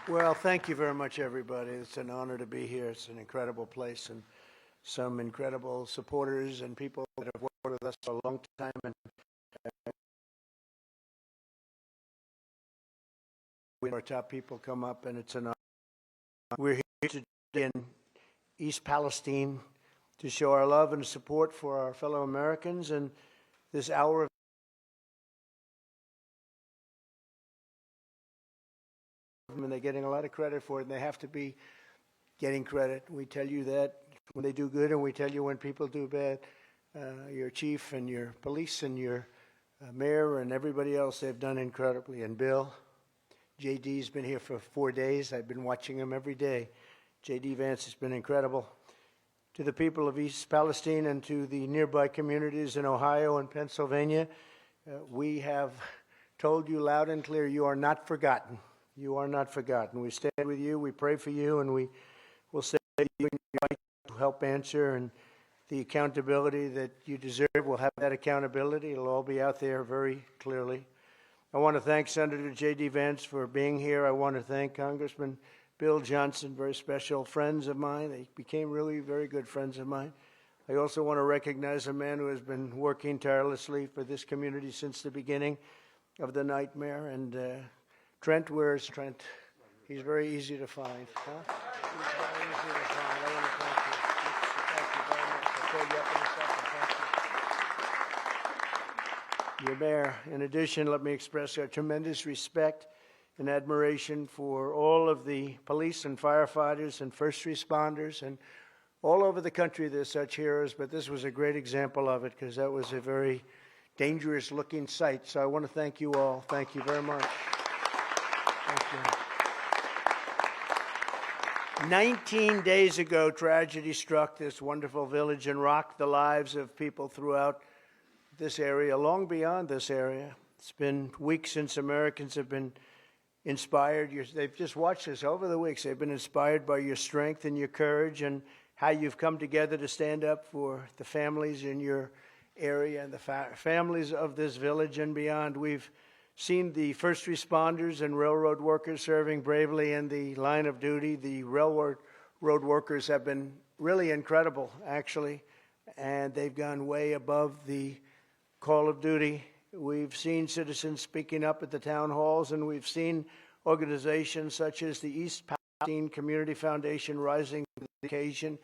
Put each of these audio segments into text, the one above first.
Well, thank you very much, everybody. It's an honor to be here. It's an incredible place and some incredible supporters and people that have worked with us for a long time. And our top people come up, and it's an honor. We're here today in East Palestine to show our love and support for our fellow Americans. And this hour of and they're getting a lot of credit for it, and they have to be getting credit. We tell you that when they do good, and we tell you when people do bad. Your chief and your police and your mayor and everybody else, they've done incredibly. And Bill, JD's been here for 4 days. I've been watching him every day. JD Vance has been incredible. To the people of East Palestine and to the nearby communities in Ohio and Pennsylvania, we have told you loud and clear, you are not forgotten. You are not forgotten. We stand with you, we pray for you, and we will stay with you and your right to help answer, and the accountability that you deserve. We'll have that accountability. It'll all be out there very clearly. I want to thank Senator J.D. Vance for being here. I want to thank Congressman Bill Johnson, very special friends of mine. They became really very good friends of mine. I also want to recognize a man who has been working tirelessly for this community since the beginning of the nightmare, and Trent, where's Trent? He's very easy to find. Huh? He's very easy to find. I want to thank you. Thank you very much. I'll call you up in a second. Thank you. Your mayor. In addition, let me express our tremendous respect and admiration for all of the police and firefighters and first responders. And all over the country there's such heroes, but this was a great example of it because that was a very dangerous looking sight. So I want to thank you all. Thank you very much. Thank you. 19 days ago, tragedy struck this wonderful village and rocked the lives of people throughout this area, long beyond this area. It's been weeks since Americans have been inspired. They've just watched this over the weeks. They've been inspired by your strength and your courage and how you've come together to stand up for the families in your area and the families of this village and beyond. We've seen the first responders and railroad workers serving bravely in the line of duty. The railroad workers have been really incredible, actually, and they've gone way above the call of duty. We've seen citizens speaking up at the town halls, and we've seen organizations such as the East Palestine Community Foundation rising to the occasion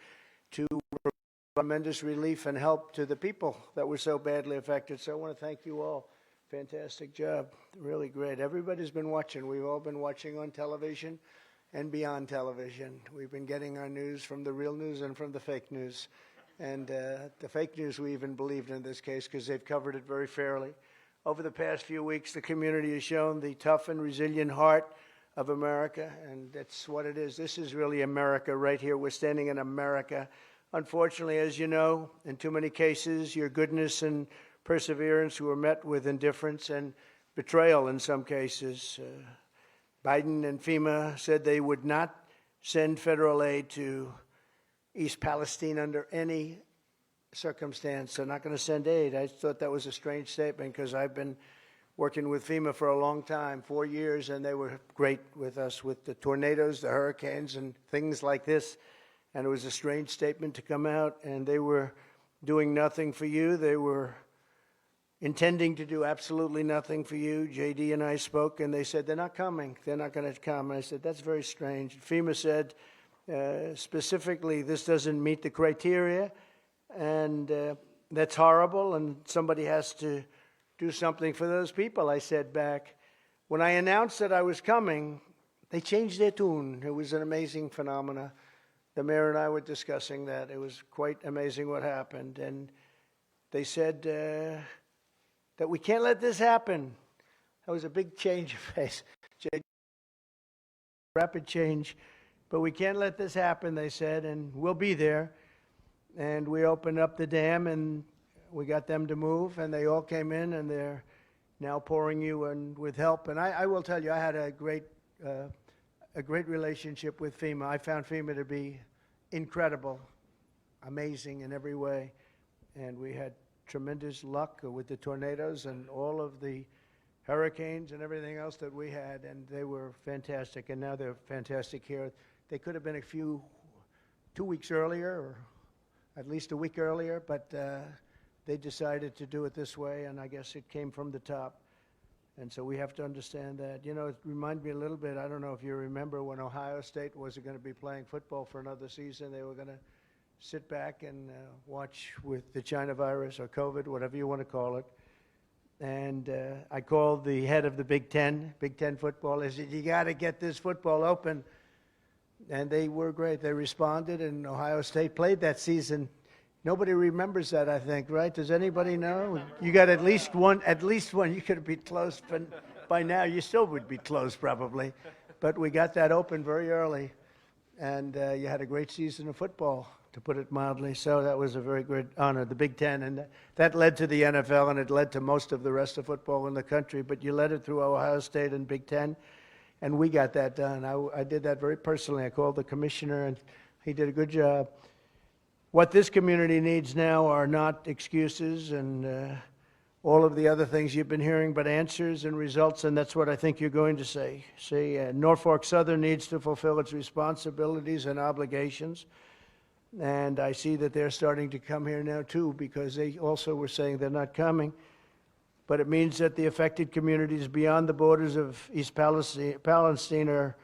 to provide tremendous relief and help to the people that were so badly affected. So I want to thank you all. Fantastic job. Really great. Everybody's been watching. We've all been watching on television and beyond television. We've been getting our news from the real news and from the fake news. And the fake news we even believed in this case because they've covered it very fairly. Over the past few weeks, the community has shown the tough and resilient heart of America, and that's what it is. This is really America right here. We're standing in America. Unfortunately, as you know, in too many cases, your goodness and perseverance were met with indifference and betrayal in some cases. Biden and FEMA said they would not send federal aid to East Palestine under any circumstance. They're not going to send aid. I thought that was a strange statement because I've been working with FEMA for a long time, 4 years, and they were great with us with the tornadoes, the hurricanes, and things like this. And it was a strange statement to come out, and they were doing nothing for you. They were intending to do absolutely nothing for you. JD and I spoke, and they said, they're not coming. They're not going to come. And I said, that's very strange. FEMA said, specifically, this doesn't meet the criteria, and that's horrible, and somebody has to do something for those people. I said back, when I announced that I was coming, they changed their tune. It was an amazing phenomena. The mayor and I were discussing that. It was quite amazing what happened. And they said that we can't let this happen. That was a big change of pace. Rapid change. But we can't let this happen, they said, and we'll be there. And we opened up the dam, and we got them to move, and they all came in, and they're now pouring you in with help. And I will tell you, I had a great relationship with FEMA. I found FEMA to be incredible, amazing in every way. And we had tremendous luck with the tornadoes and all of the hurricanes and everything else that we had, and they were fantastic, and now they're fantastic here. They could have been 2 weeks earlier, or at least a week earlier, but they decided to do it this way, and I guess it came from the top. And so we have to understand that. You know, it reminded me a little bit, I don't know if you remember when Ohio State wasn't going to be playing football for another season. They were going to sit back and watch with the China virus or COVID, whatever you want to call it. And I called the head of the Big Ten football. I said, you got to get this football open. And they were great. They responded, and Ohio State played that season. Nobody remembers that, I think, right? Does anybody know? You got at least one. You could be close, but by now you still would be close probably. But we got that open very early, and you had a great season of football, to put it mildly. So that was a very great honor, the Big Ten, and that led to the NFL, and it led to most of the rest of football in the country. But you led it through Ohio State and Big Ten, and we got that done. I did that very personally. I called the commissioner, and he did a good job. What this community needs now are not excuses and all of the other things you've been hearing, but answers and results, and that's what I think you're going to say. Norfolk Southern needs to fulfill its responsibilities and obligations, and I see that they're starting to come here now too, because they also were saying they're not coming. But it means that the affected communities beyond the borders of East Palestine are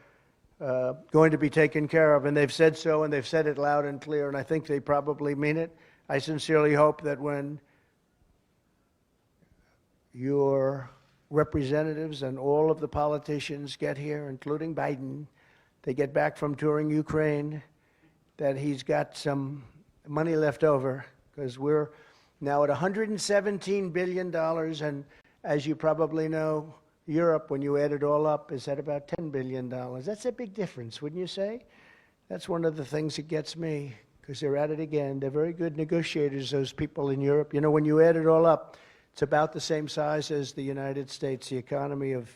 going to be taken care of, and they've said so, and they've said it loud and clear, and I think they probably mean it. I sincerely hope that when your representatives and all of the politicians get here, including Biden, they get back from touring Ukraine, that he's got some money left over, because we're now at $117 billion, and as you probably know, Europe, when you add it all up, is at about $10 billion. That's a big difference, wouldn't you say? That's one of the things that gets me, because they're at it again. They're very good negotiators, those people in Europe. You know, when you add it all up, it's about the same size as the United States, the economy of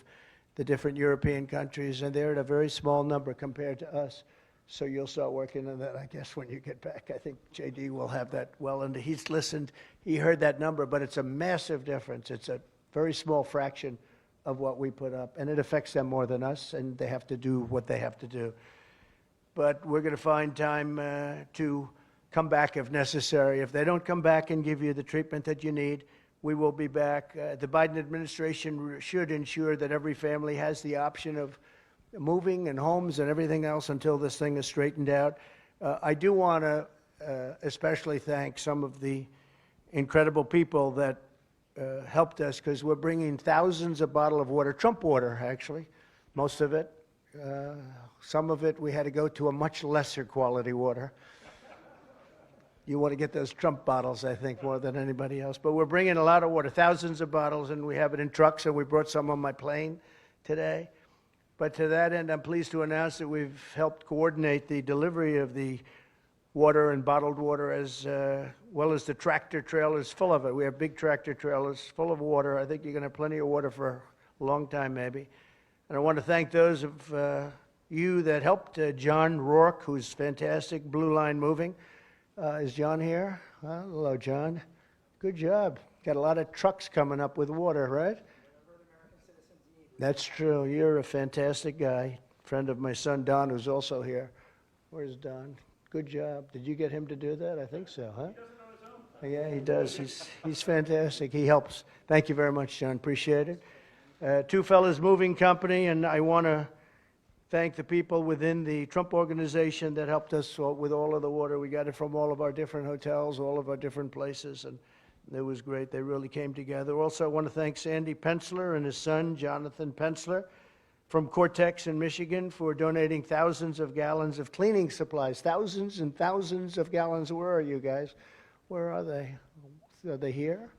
the different European countries, and they're at a very small number compared to us. So you'll start working on that, I guess, when you get back. I think JD will have that well, and he's listened. He heard that number, but it's a massive difference. It's a very small fraction of what we put up, and it affects them more than us, and they have to do what they have to do. But we're going to find time to come back if necessary. If they don't come back and give you the treatment that you need, we will be back. The Biden administration should ensure that every family has the option of moving and homes and everything else until this thing is straightened out. I do want to especially thank some of the incredible people that helped us, because we're bringing thousands of bottles of water, Trump water, actually, most of it. Some of it we had to go to a much lesser quality water. You want to get those Trump bottles, I think, more than anybody else. But we're bringing a lot of water, thousands of bottles, and we have it in trucks, and we brought some on my plane today. But to that end, I'm pleased to announce that we've helped coordinate the delivery of the water and bottled water, as well as the tractor trailers full of it. We have big tractor trailers full of water. I think you're going to have plenty of water for a long time, maybe. And I want to thank those of you that helped John Rourke, who's fantastic, Blue Line Moving. Is John here? Hello, John. Good job. Got a lot of trucks coming up with water, right? That's true. You're a fantastic guy. Friend of my son, Don, who's also here. Where's Don? Good job. Did you get him to do that? I think so, huh? He does it on his own. Yeah, he does. He's fantastic. He helps. Thank you very much, John. Appreciate it. Two Fellas Moving Company, and I want to thank the people within the Trump organization that helped us with all of the water. We got it from all of our different hotels, all of our different places, and it was great. They really came together. Also, I want to thank Sandy Pensler and his son, Jonathan Pensler, from Cortex in Michigan, for donating thousands of gallons of cleaning supplies. Thousands and thousands of gallons. Where are you guys? Where are they? Are they here?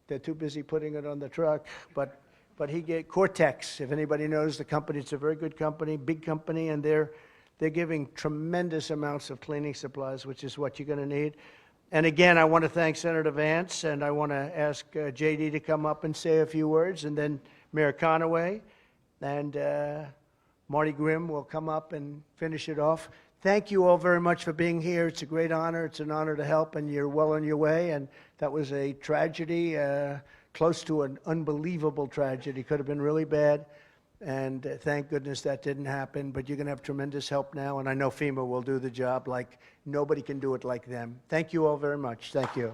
They're too busy putting it on the truck. But he gave Cortex, if anybody knows the company, it's a very good company, big company, and they're giving tremendous amounts of cleaning supplies, which is what you're going to need. And again, I want to thank Senator Vance, and I want to ask JD to come up and say a few words, and then Mayor Conaway. And Marty Grimm will come up and finish it off. Thank you all very much for being here. It's a great honor. It's an honor to help, and you're well on your way. And that was a tragedy close to an unbelievable tragedy. Could have been really bad, and thank goodness that didn't happen. But you're going to have tremendous help now, and I know FEMA will do the job like nobody can do it like them. Thank you all very much. Thank you.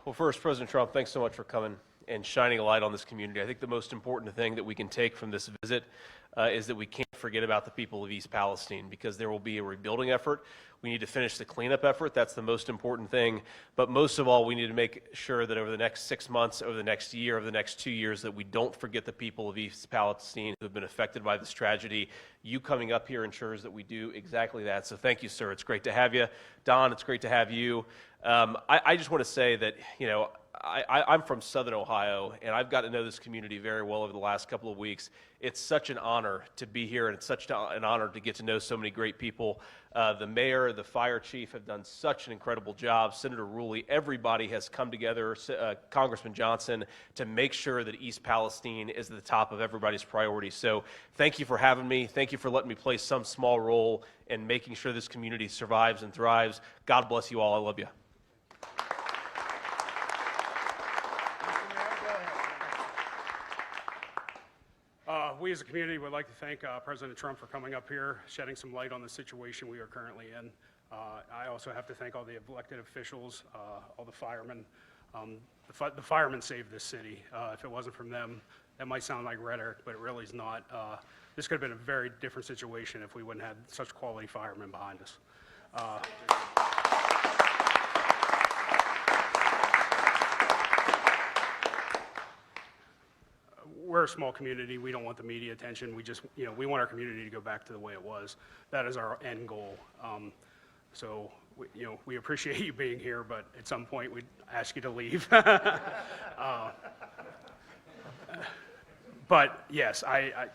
Well, first, President Trump, thanks so much for coming and shining a light on this community. I think the most important thing that we can take from this visit is that we can't forget about the people of East Palestine, because there will be a rebuilding effort. We need to finish the cleanup effort. That's the most important thing. But most of all, we need to make sure that over the next 6 months, over the next year, over the next 2 years, that we don't forget the people of East Palestine who have been affected by this tragedy. You coming up here ensures that we do exactly that. So thank you, sir. It's great to have you. Don, it's great to have you. I just want to say that, I'm from Southern Ohio, and I've got to know this community very well over the last couple of weeks. It's such an honor to be here, and it's such an honor to get to know so many great people. The mayor, the fire chief have done such an incredible job. Senator Ruley, everybody has come together, Congressman Johnson, to make sure that East Palestine is at the top of everybody's priorities. So thank you for having me. Thank you for letting me play some small role in making sure this community survives and thrives. God bless you all. I love you. We as a community would like to thank President Trump for coming up here, shedding some light on the situation we are currently in. I also have to thank all the elected officials, all the firemen. The firemen saved this city. If it wasn't from them, that might sound like rhetoric, but it really is not. This could have been a very different situation if we wouldn't have such quality firemen behind us. We're a small community. We don't want the media attention. We just, we want our community to go back to the way it was. That is our end goal. So, we appreciate you being here, but at some point we'd ask you to leave. But yes, I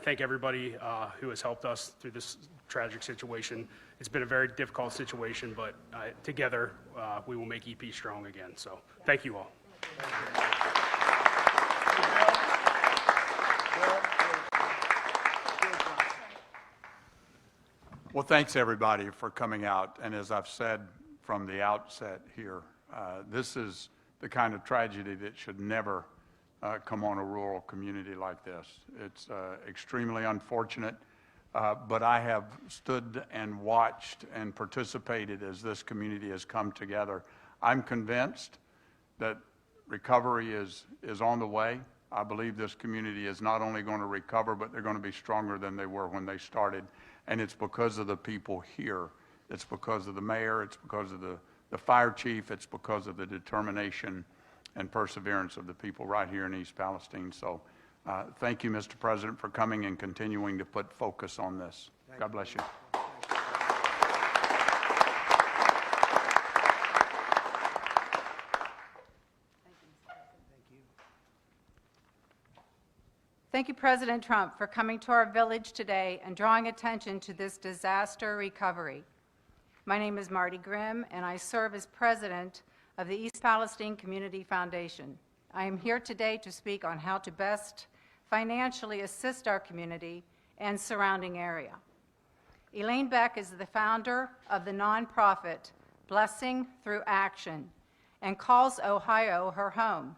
thank everybody who has helped us through this tragic situation. It's been a very difficult situation, but together we will make EP strong again. So, thank you all. Well, thanks everybody for coming out. And as I've said from the outset here, this is the kind of tragedy that should never come on a rural community like this. It's extremely unfortunate, but I have stood and watched and participated as this community has come together. I'm convinced that recovery is on the way. I believe this community is not only going to recover, but they're going to be stronger than they were when they started. And it's because of the people here. It's because of the mayor. It's because of the fire chief. It's because of the determination and perseverance of the people right here in East Palestine. So thank you, Mr. President, for coming and continuing to put focus on this. God bless you. Thank you, President Trump, for coming to our village today and drawing attention to this disaster recovery. My name is Marty Grimm, and I serve as president of the East Palestine Community Foundation. I am here today to speak on how to best financially assist our community and surrounding area. Elaine Beck is the founder of the nonprofit Blessing Through Action and calls Ohio her home.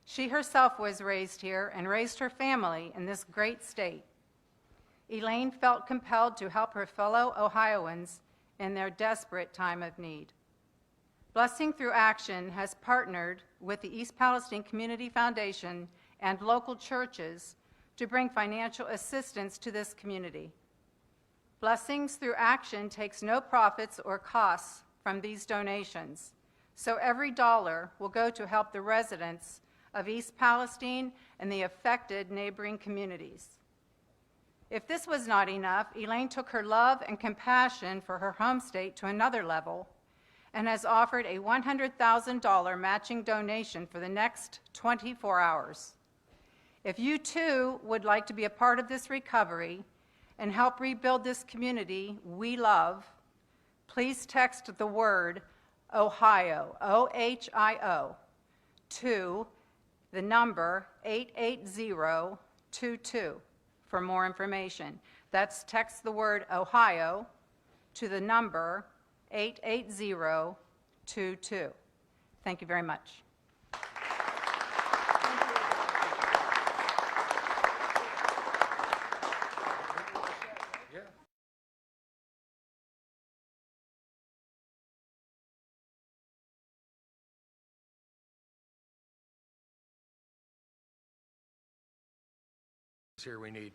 She herself was raised here and raised her family in this great state. Elaine felt compelled to help her fellow Ohioans in their desperate time of need. Blessing Through Action has partnered with the East Palestine Community Foundation and local churches to bring financial assistance to this community. Blessings Through Action takes no profits or costs from these donations, so every dollar will go to help the residents of East Palestine and the affected neighboring communities. If this was not enough, Elaine took her love and compassion for her home state to another level and has offered a $100,000 matching donation for the next 24 hours. If you too would like to be a part of this recovery and help rebuild this community we love, please text the word Ohio, O-H-I-O, to the number 88022 for more information. That's text the word Ohio to the number 88022. Thank you very much. Here we need.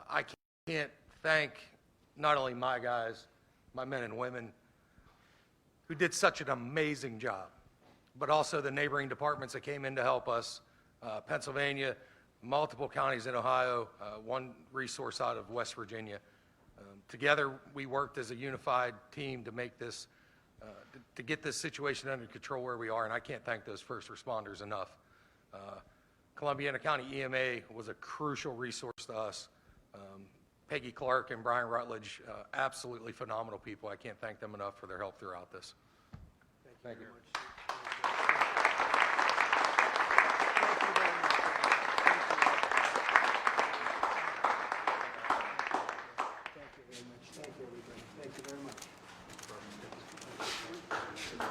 I can't thank not only my guys, my men and women who did such an amazing job, but also the neighboring departments that came in to help us, Pennsylvania, multiple counties in Ohio, one resource out of West Virginia. Together, we worked as a unified team to make this, to get this situation under control where we are, and I can't thank those first responders enough. Columbiana County EMA was a crucial resource to us. Peggy Clark and Brian Rutledge, absolutely phenomenal people. I can't thank them enough for their help throughout this. Thank you. Thank you very much. Thank you, everybody. Thank you very much.